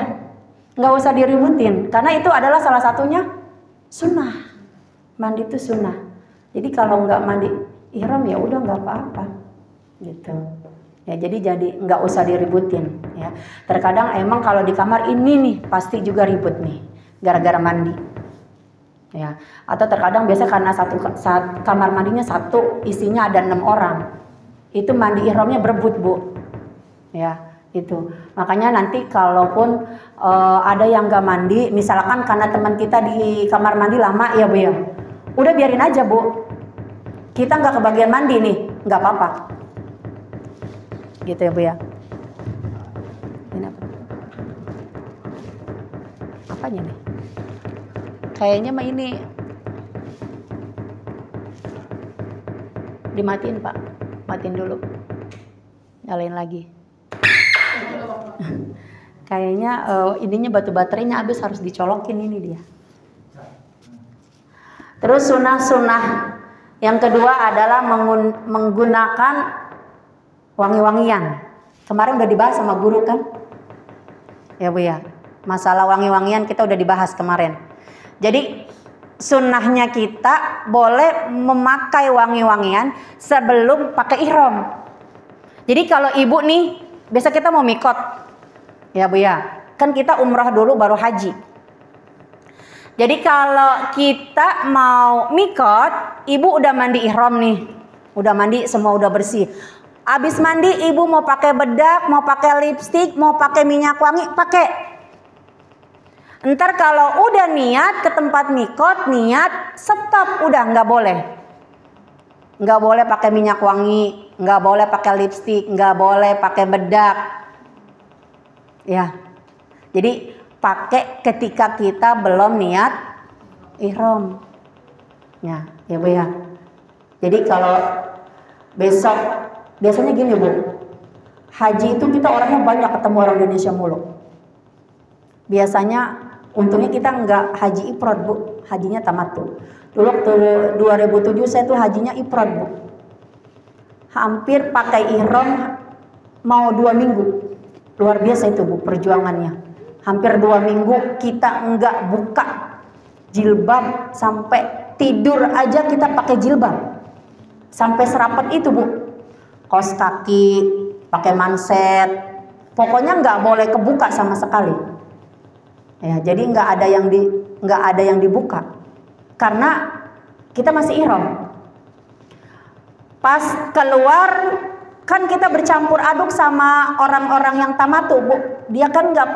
Speaker 1: nggak usah diributin. Karena itu adalah salah satunya sunnah. Mandi itu sunnah. Jadi kalau nggak mandi ihram ya udah nggak apa-apa. Gitu ya, jadi nggak usah diributin ya. Terkadang emang kalau di kamar ini nih pasti juga ribut nih gara-gara mandi ya. Atau terkadang biasa karena saat kamar mandinya satu isinya ada 6 orang, itu mandi ihramnya berebut Bu ya. Itu makanya nanti kalaupun ada yang nggak mandi misalkan karena teman kita di kamar mandi lama ya Bu ya, udah biarin aja Bu, kita nggak kebagian mandi nih nggak apa-apa gitu ya Bu ya. Ini apanya nih? Kayaknya mah ini dimatiin Pak, matiin dulu, nyalain lagi. Kayaknya ininya batu baterainya habis, harus dicolokin ini dia. Terus sunnah yang kedua adalah menggunakan wangi-wangian. Kemarin udah dibahas sama guru kan? Ya Bu ya. Masalah wangi-wangian kita udah dibahas kemarin. Jadi sunnahnya kita boleh memakai wangi-wangian sebelum pakai ihram. Jadi kalau ibu nih, biasa kita mau mikot. Ya Bu ya. Kan kita umrah dulu baru haji. Jadi kalau kita mau mikot, ibu udah mandi ihram nih. Udah mandi, semua udah bersih. Abis mandi ibu mau pakai bedak, mau pakai lipstik, mau pakai minyak wangi, pakai. Ntar kalau udah niat ke tempat mikot, niat stop, udah nggak boleh. Nggak boleh pakai minyak wangi, nggak boleh pakai lipstik, nggak boleh pakai bedak. Ya, jadi pakai ketika kita belum niat ihram. Ya Bu ya. Jadi kalau besok, biasanya gini Bu, haji itu kita orangnya banyak ketemu orang Indonesia mulu. Biasanya untungnya kita nggak haji ifrad Bu, hajinya tamattu. Dulu waktu 2007 saya tuh hajinya ifrad Bu. Hampir pakai ihram mau 2 minggu. Luar biasa itu Bu perjuangannya. Hampir 2 minggu kita nggak buka jilbab, sampai tidur aja kita pakai jilbab. Sampai serapat itu Bu. Kaos kaki, pakai manset. Pokoknya nggak boleh kebuka sama sekali. Ya, jadi nggak ada yang dibuka karena kita masih ihram. Pas keluar kan kita bercampur aduk sama orang-orang yang tamattu Bu. Dia kan nggak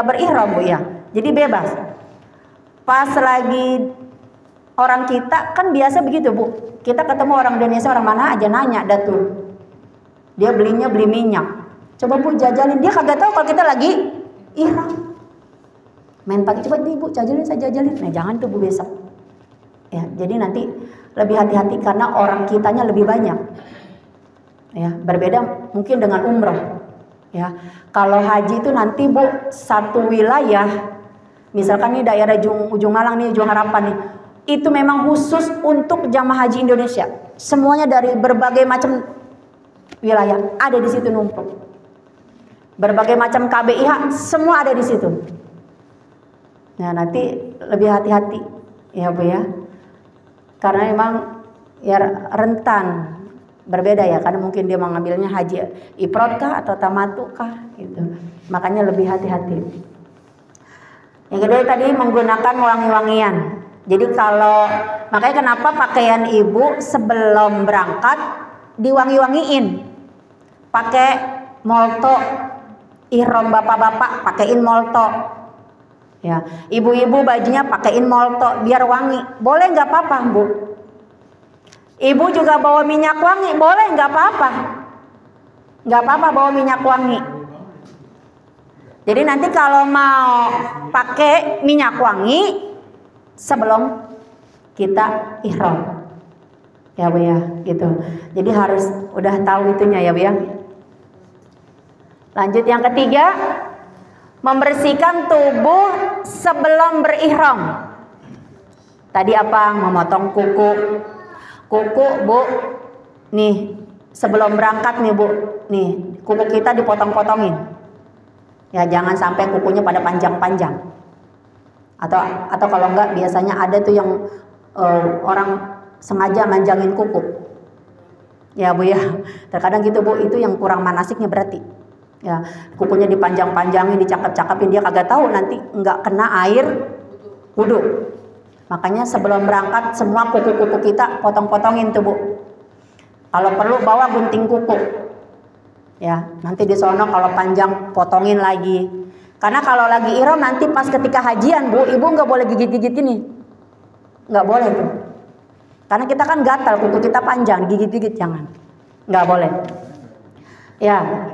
Speaker 1: berihram Bu ya. Jadi bebas. Pas lagi orang kita kan biasa begitu Bu. Kita ketemu orang Indonesia, orang mana aja nanya dah tuh. Dia beli minyak. Coba Bu jajalin, dia kagak tahu kalau kita lagi ihram. Main pagi, coba nih Bu jajalin, saya jajalin. Nah jangan tuh Bu besok. Ya, jadi nanti lebih hati-hati karena orang kitanya lebih banyak. Ya, berbeda mungkin dengan umroh. Ya, kalau haji itu nanti Bu satu wilayah, misalkan nih daerah ujung Malang nih, ujung Harapan nih, itu memang khusus untuk jamaah haji Indonesia. Semuanya dari berbagai macam wilayah ada di situ numpuk. Berbagai macam KBIH semua ada di situ. Nah nanti lebih hati-hati ya Bu ya, karena memang ya rentan berbeda ya, karena mungkin dia mengambilnya haji ifrad kah atau tamattu kah gitu. Makanya lebih hati-hati. Yang kedua tadi menggunakan wangi-wangian. Jadi makanya kenapa pakaian ibu sebelum berangkat diwangi-wangiin, pakai molto. Ihram bapak-bapak pakaiin molto. Ya, ibu-ibu bajunya pakaiin molto biar wangi. Boleh nggak apa-apa Bu. Ibu juga bawa minyak wangi, boleh nggak apa-apa. Nggak apa-apa bawa minyak wangi. Jadi nanti kalau mau pakai minyak wangi sebelum kita ihram. Ya Bu ya, gitu. Jadi harus udah tahu itunya ya Bu ya. Lanjut yang ketiga, membersihkan tubuh sebelum berihram. Tadi apa? Memotong kuku. Kuku Bu, nih sebelum berangkat nih Bu, nih kuku kita dipotong-potongin. Ya jangan sampai kukunya pada panjang-panjang. Atau kalau enggak biasanya ada tuh yang orang sengaja manjangin kuku. Ya Bu ya, terkadang gitu Bu, itu yang kurang manasiknya berarti. Ya, kukunya dipanjang-panjangin, dicakap-cakapin, dia kagak tahu nanti nggak kena air wudhu. Makanya sebelum berangkat semua kuku-kuku kita potong-potongin tuh Bu. Kalau perlu bawa gunting kuku. Ya, nanti di sono kalau panjang potongin lagi. Karena kalau lagi ihram nanti pas ketika hajian Bu, ibu nggak boleh gigit-gigit ini, nggak boleh tuh. Karena kita kan gatal, kuku kita panjang, gigit-gigit jangan, nggak boleh. Ya.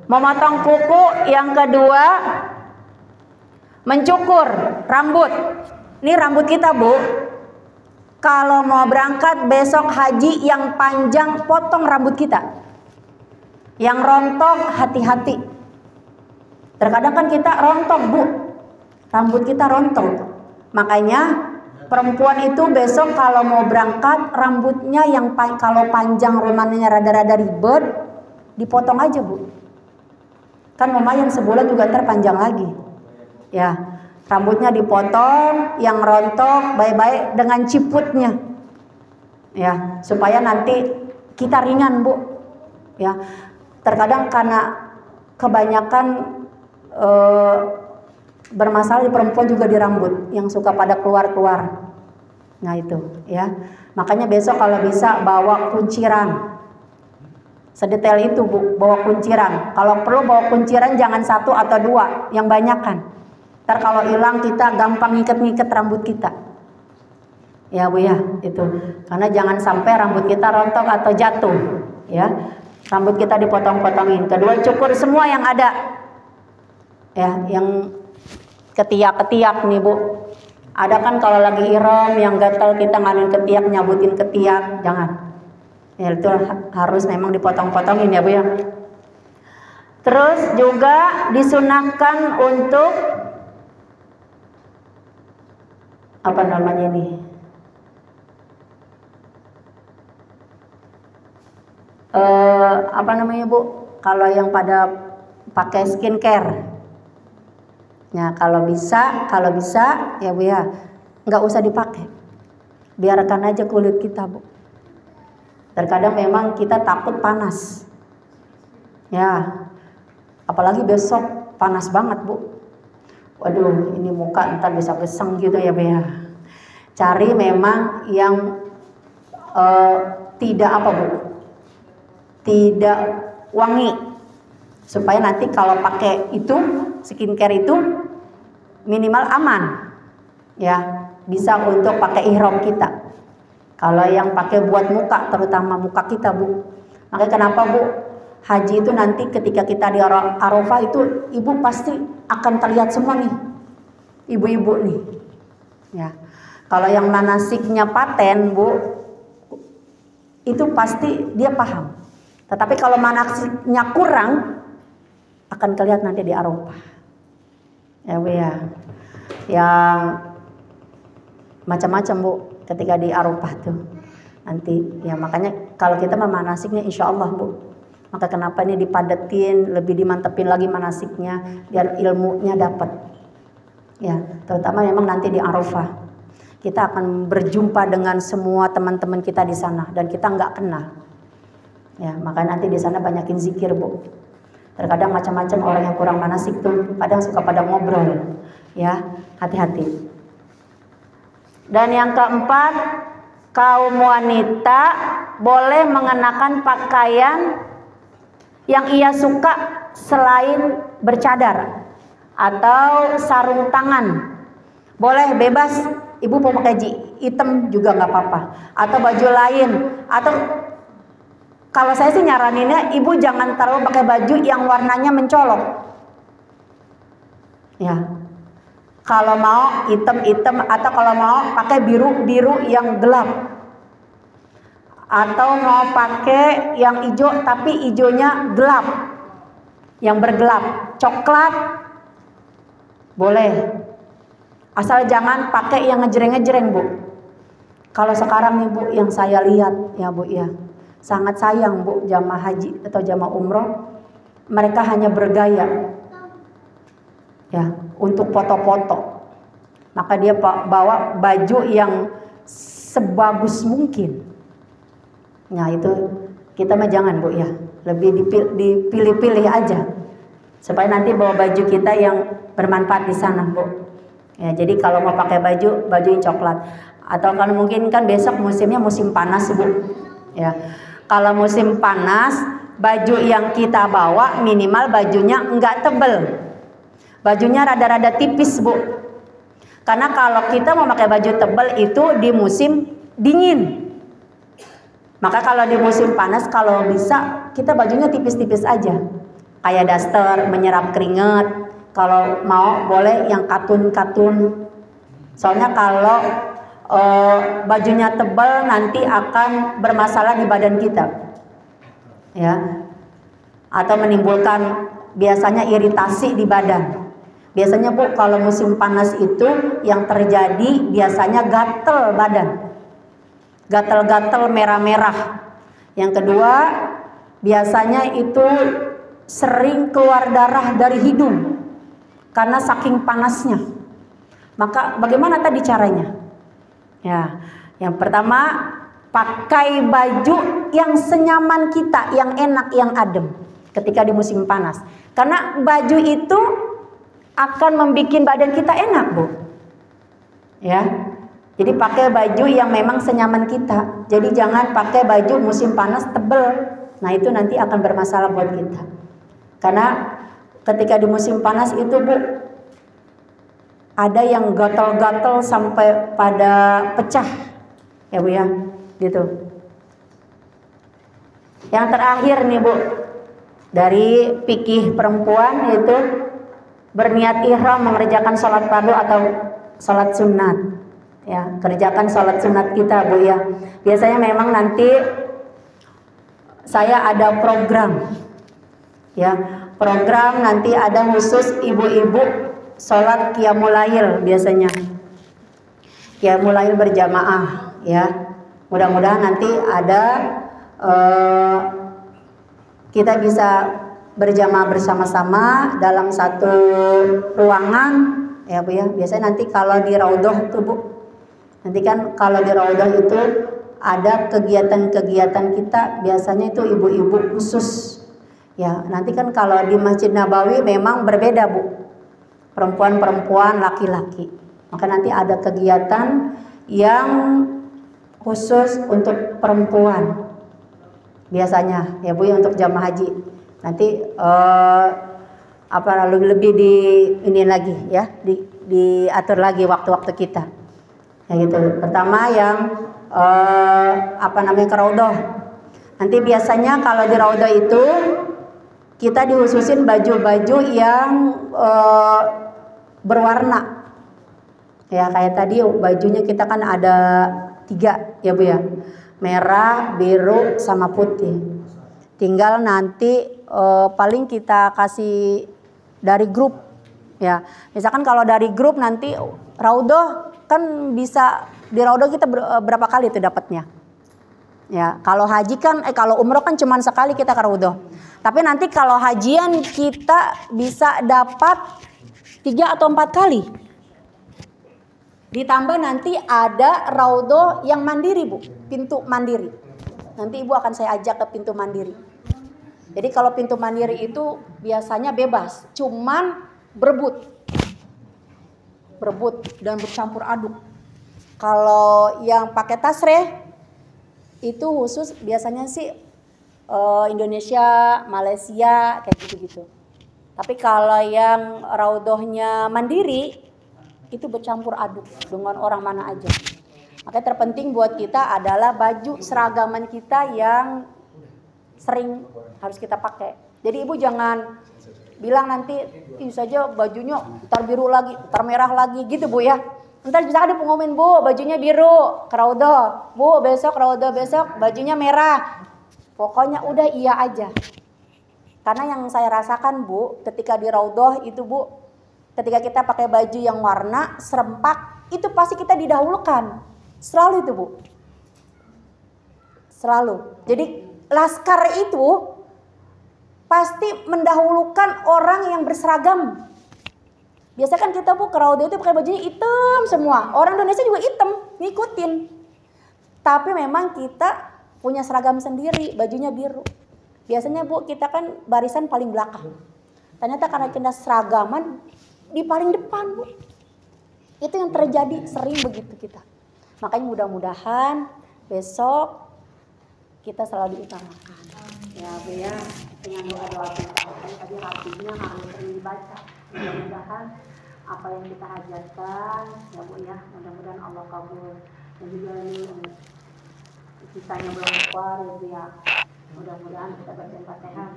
Speaker 1: Memotong kuku. Yang kedua, mencukur rambut. Ini rambut kita Bu, kalau mau berangkat besok haji yang panjang, potong rambut kita. Yang rontok hati-hati. Terkadang kan kita rontok Bu, rambut kita rontok. Makanya perempuan itu besok kalau mau berangkat rambutnya yang kalau panjang rumahnya rada-rada ribet, dipotong aja Bu. Kan lumayan sebulan juga terpanjang lagi. Ya, rambutnya dipotong, yang rontok baik-baik dengan ciputnya. Ya, supaya nanti kita ringan Bu. Ya, terkadang karena kebanyakan bermasalah di perempuan juga di rambut, yang suka pada keluar-keluar. Nah itu, ya. Makanya besok kalau bisa bawa kunciran. Sedetail itu Bu, bawa kunciran. Kalau perlu bawa kunciran jangan 1 atau 2, yang banyak kan. Ntar kalau hilang kita gampang ngiket-ngiket rambut kita. Ya Bu ya, itu. Karena jangan sampai rambut kita rontok atau jatuh, ya. Rambut kita dipotong-potongin. Kedua, cukur semua yang ada. Ya, yang ketiak-ketiak nih Bu. Ada kan kalau lagi ihram yang gatal kita nganin ketiak, nyabutin ketiak, jangan. Ya itu harus memang dipotong-potongin ya Bu ya. Terus juga disunahkan untuk apa namanya ini? Apa namanya Bu? Kalau yang pada pakai skincare. Ya kalau bisa ya Bu ya, nggak usah dipakai. Biarkan aja kulit kita Bu. Terkadang memang kita takut panas. Ya, apalagi besok panas banget Bu. Waduh, ini muka ntar bisa geseng gitu ya Bu ya. Cari memang yang tidak apa Bu, tidak wangi. Supaya nanti kalau pakai itu, skincare itu minimal aman. Ya, bisa untuk pakai ihram kita. Kalau yang pakai buat muka, terutama muka kita Bu. Makanya kenapa Bu, haji itu nanti ketika kita di Arafah itu ibu pasti akan terlihat semua nih, ibu-ibu nih. Ya, kalau yang manasiknya paten Bu, itu pasti dia paham. Tetapi kalau manasiknya kurang, akan terlihat nanti di Arafah. Ya Bu ya, yang macam-macam Bu. Ketika di Arafah tuh nanti ya, makanya kalau kita manasiknya insya Allah Bu, maka kenapa ini dipadetin, lebih dimantepin lagi manasiknya biar ilmunya dapat ya, terutama memang nanti di Arafah kita akan berjumpa dengan semua teman-teman kita di sana dan kita nggak kenal ya, makanya nanti di sana banyakin zikir Bu. Terkadang macam-macam orang yang kurang manasik tuh kadang suka pada ngobrol ya, hati-hati. Dan yang keempat, kaum wanita boleh mengenakan pakaian yang ia suka selain bercadar atau sarung tangan. Boleh bebas, ibu mau pakai hitam juga nggak apa-apa. Atau baju lain. Atau kalau saya sih nyaraninnya ibu jangan terlalu pakai baju yang warnanya mencolok. Ya. Kalau mau hitam-hitam atau kalau mau pakai biru-biru yang gelap. Atau mau pakai yang hijau tapi hijaunya gelap. Yang bergelap, coklat. Boleh. Asal jangan pakai yang ngejreng-ngejreng Bu. Kalau sekarang nih Bu yang saya lihat ya Bu ya, sangat sayang Bu jamaah haji atau jamaah umroh, mereka hanya bergaya. Ya, untuk foto-foto. Maka dia bawa baju yang sebagus mungkin. Nah itu kita mah jangan Bu ya, lebih dipilih-pilih aja supaya nanti bawa baju kita yang bermanfaat di sana Bu. Ya jadi kalau mau pakai baju yang coklat. Atau kalau mungkin kan besok musimnya musim panas Bu. Ya kalau musim panas baju yang kita bawa minimal bajunya enggak tebel. Bajunya rada-rada tipis Bu. Karena kalau kita mau pakai baju tebal itu di musim dingin. Maka kalau di musim panas kalau bisa kita bajunya tipis-tipis aja. Kayak daster menyerap keringat. Kalau mau boleh yang katun-katun. Soalnya kalau bajunya tebal nanti akan bermasalah di badan kita. Ya. Atau menimbulkan biasanya iritasi di badan. Biasanya Bu kalau musim panas itu yang terjadi biasanya gatel badan. Gatel-gatel merah-merah. Yang kedua biasanya itu sering keluar darah dari hidung karena saking panasnya. Maka bagaimana tadi caranya? Ya, yang pertama pakai baju yang senyaman kita, yang enak, yang adem ketika di musim panas. Karena baju itu akan membuat badan kita enak Bu. Ya, jadi pakai baju yang memang senyaman kita. Jadi jangan pakai baju musim panas tebel. Nah itu nanti akan bermasalah buat kita. Karena ketika di musim panas itu Bu, ada yang gatal-gatal sampai pada pecah. Ya Bu ya, gitu. Yang terakhir nih Bu, dari fikih perempuan itu berniat ihram mengerjakan sholat fardu atau sholat sunat. Ya, kerjakan sholat sunat kita Bu ya. Biasanya memang nanti saya ada program, ya program nanti ada khusus ibu-ibu sholat qiyamul lail biasanya. Qiyamul lail berjamaah ya. Mudah-mudahan nanti ada kita bisa berjamaah bersama-sama dalam satu ruangan ya Bu ya. Biasanya nanti kalau di Raudhah tuh Bu, nanti kan kalau di Raudhah itu ada kegiatan-kegiatan kita, biasanya itu ibu-ibu khusus ya. Nanti kan kalau di Masjid Nabawi memang berbeda Bu, perempuan-perempuan, laki-laki. Maka nanti ada kegiatan yang khusus untuk perempuan biasanya ya Bu ya, untuk jamaah haji. Nanti lebih di ini lagi ya, diatur lagi waktu-waktu kita. Ya gitu. Pertama yang ke Raudhah. Nanti biasanya kalau di Raudhah itu kita dihususin baju-baju yang berwarna. Ya kayak tadi bajunya kita kan ada 3 ya Bu ya. Merah, biru, sama putih. Tinggal nanti paling kita kasih dari grup ya. Misalkan kalau dari grup nanti Raudhah kan bisa di Raudhah kita berapa kali tuh dapatnya. Ya, kalau haji kan kalau umroh kan cuma sekali kita ke Raudhah. Tapi nanti kalau hajian kita bisa dapat 3 atau 4 kali. Ditambah nanti ada Raudhah yang mandiri Bu, pintu mandiri. Nanti Ibu akan saya ajak ke pintu mandiri. Jadi kalau pintu mandiri itu biasanya bebas, cuman berebut dan bercampur aduk. Kalau yang pakai tasreh itu khusus biasanya sih Indonesia, Malaysia kayak gitu-gitu. Tapi kalau yang Raudhahnya mandiri itu bercampur aduk dengan orang mana aja. Makanya terpenting buat kita adalah baju seragaman kita yang sering harus kita pakai. Jadi Ibu jangan bilang nanti ini saja bajunya ntar biru lagi, ntar merah lagi gitu Bu ya. Ntar bisa ada pengumuman Bu bajunya biru ke Raudhah, Bu besok Raudhah besok bajunya merah. Pokoknya udah iya aja. Karena yang saya rasakan Bu ketika di Raudhah itu Bu, ketika kita pakai baju yang warna serempak itu pasti kita didahulukan. Selalu itu Bu. Selalu. Jadi laskar itu pasti mendahulukan orang yang berseragam. Biasa kan kita Bu ke Raudhah itu pakai bajunya hitam semua. Orang Indonesia juga hitam, ngikutin. Tapi memang kita punya seragam sendiri, bajunya biru. Biasanya Bu kita kan barisan paling belakang. Ternyata karena kita seragaman di paling depan Bu. Itu yang terjadi sering begitu kita. Makanya mudah-mudahan besok kita selalu diutamakan. Ya Bu ya, dengan doa-doa kita tadi hatinya harus sering dibaca. Mudah-mudahan apa yang kita hajatkan ya Bu ya, mudah-mudahan Allah kabul. Dan juga ini kisahnya belum keluar ya Bu ya. Mudah-mudahan kita baca Fatihah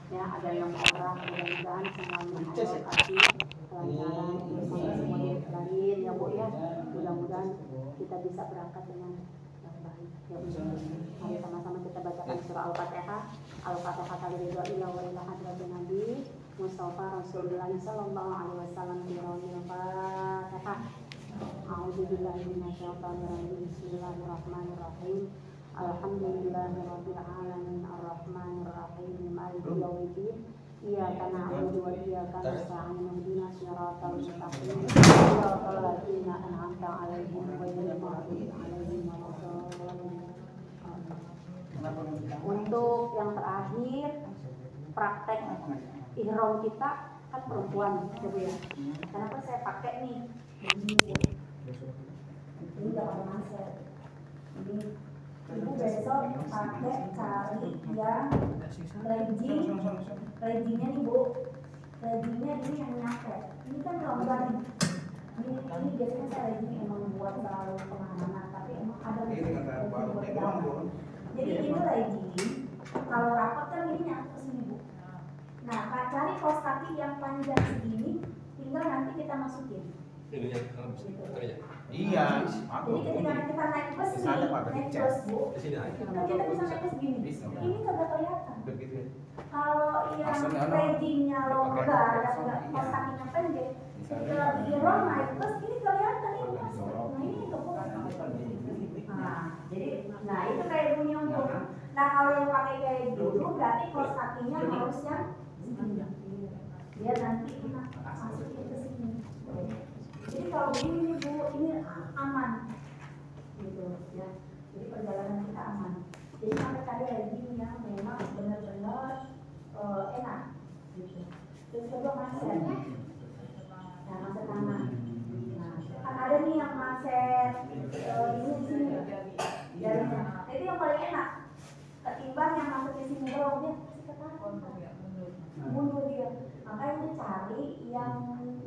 Speaker 1: ya, ada yang orang mudah-mudahan semuanya Allah kasih kelancaran bersama semuanya lain ya Bu ya. Mudah-mudahan kita bisa berangkat dengan yang baik ya Bu. Mari sama-sama kita bacakan surah Al-Fatihah. Al-Fatihah talidwa ila wa ila hadratin Nabi Mustafa Rasulullah sallallahu alaihi wasallam. Al-Fatihah. A'udzubillahi minasyaitonir rajim. Bismillahirrahmanirrahim. Alhamdulillahirabbil alamin arrahmanir rahim maliki yaumiddin. Iyyaka na'budu wa iyyaka nasta'in ihdinas siratal mustaqim siratal ladzina an'amta 'alaihim ghairil maghdubi 'alaihim waladdallin. Untuk yang terakhir praktek ihram kita kan perempuan ya Bu ya. Kenapa saya pakai nih? Ini enggak pakai masker. Ini
Speaker 3: Ibu besok pakai cari yang leggingnya nih Bu. Leggingnya ini yang nyampe. Ini kan longgar nih. Ini biasanya saya legging emang buat selalu kemana-mana, tapi emang ada buat dalam. Jadi ini legging, kalau rapat kan ini nyampe ke sini Bu. Nah, cari kaos kaki yang panjang segini, tinggal nanti kita masukin.
Speaker 2: Ini ya.
Speaker 4: Iya.
Speaker 3: Jadi ketika kita naik bus nih, naik bus Bu,
Speaker 2: Di sini aja.
Speaker 3: kan kita bisa naik bus gini. Ini kagak kelihatan.
Speaker 4: Begitu ya.
Speaker 3: Kalau yang leggingnya longgar, kaos kakinya pendek, ketika dirol naik bus ini kelihatan ini masuk. Nah ini kebuka. Nah, jadi, nah itu kayak bunyi untuk. Nah kalau yang pakai kayak gitu, berarti kaos kakinya harus yang segini. Biar nanti masukin ke sini. Jadi kalau begini Bu, ini aman, gitu ya. Jadi perjalanan kita aman. Jadi sampai tadi legging yang memang benar-benar enak, gitu. Terus kedua maset, nah maset tangan. Nah, kan ada nih yang maset ini di sini, jarinya. Itu yang paling enak. Ketimbang yang masuk di sini doang dia pasti ketahuan, mundur dia. Makanya dia cari yang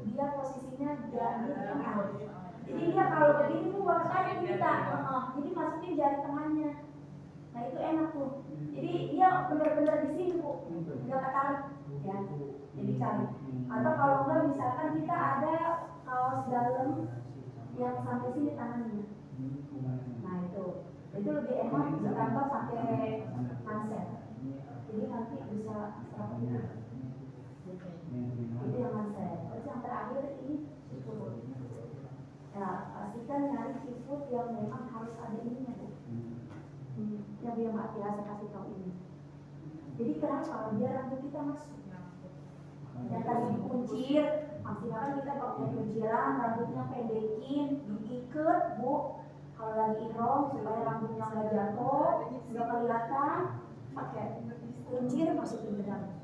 Speaker 3: dia posisinya jari tengah. Jadi dia kalau begini tuh kayak kita, jadi masukin jari tengahnya. Nah itu enak tuh. Jadi dia benar-benar di sini Bu, nggak ketarik, ya. Jadi cari. Atau kalau enggak misalkan kita ada kaos dalam yang sampai sini tangannya. Nah itu lebih enak ditambah pakai manset. Jadi nanti bisa rapi. Itu yang manset. Terus yang terakhir ini ciput. Ya pastikan nyari ciput yang memang harus ada ininya Bu. Yang dia mati saya kasih tahu ini. Jadi kenapa? Biar rambut kita masuk. Yang tadi dikuncir, maksimalkan kita pakai kunciran, rambutnya pendekin, diikat Bu. Kalau lagi ihram supaya rambutnya nggak jatuh, nggak kelihatan, pakai kuncir masukin ke dalam.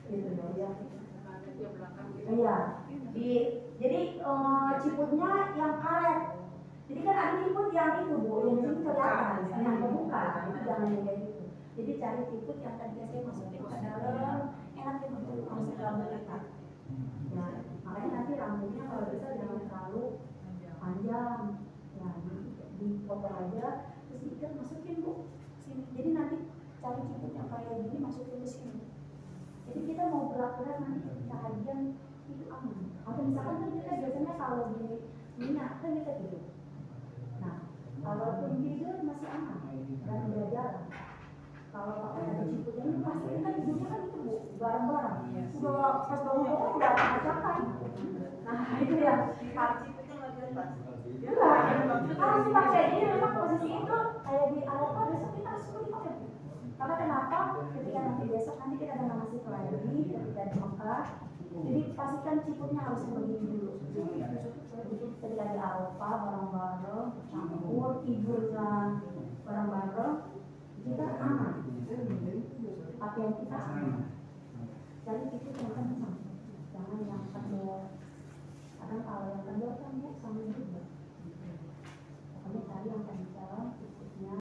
Speaker 3: Gitu ya. Iya. Jadi ciputnya yang karet. Jadi kan ada ciput yang itu Bu, yang ini kelihatan, yang kebuka, itu jangan yang kayak gitu. Jadi cari ciput yang tadi saya masukin ke dalam, enak ya untuk masuk rambut kita. Ya, makanya nanti rambutnya kalau bisa jangan terlalu panjang, ya dipotong aja, terus diikat masukin Bu sini. Jadi nanti cari ciput yang kayak gini masukin ke sini. Jadi kita mau gerak-gerak nanti ketika hajian itu aman. Atau misalkan kan kita biasanya kalau di Mina kan kita gitu. Nah, kalaupun tidur masih aman dan tidak jalan. Kalau pakai ada ciputnya ini pasti kan tidurnya kan itu Bu, bareng-bareng. Udah pas bangun udah acak-acakan. Nah, itu ya. Harus dipakai. Jadi memang posisi itu kayak di Arafah besok kita harus dipakai. Karena kenapa? Ketika nanti besok nanti kita akan masih lagi ketika di Mekah. Jadi pastikan ciputnya harus begini dulu. Ketika di Arafah bareng-bareng campur tidurnya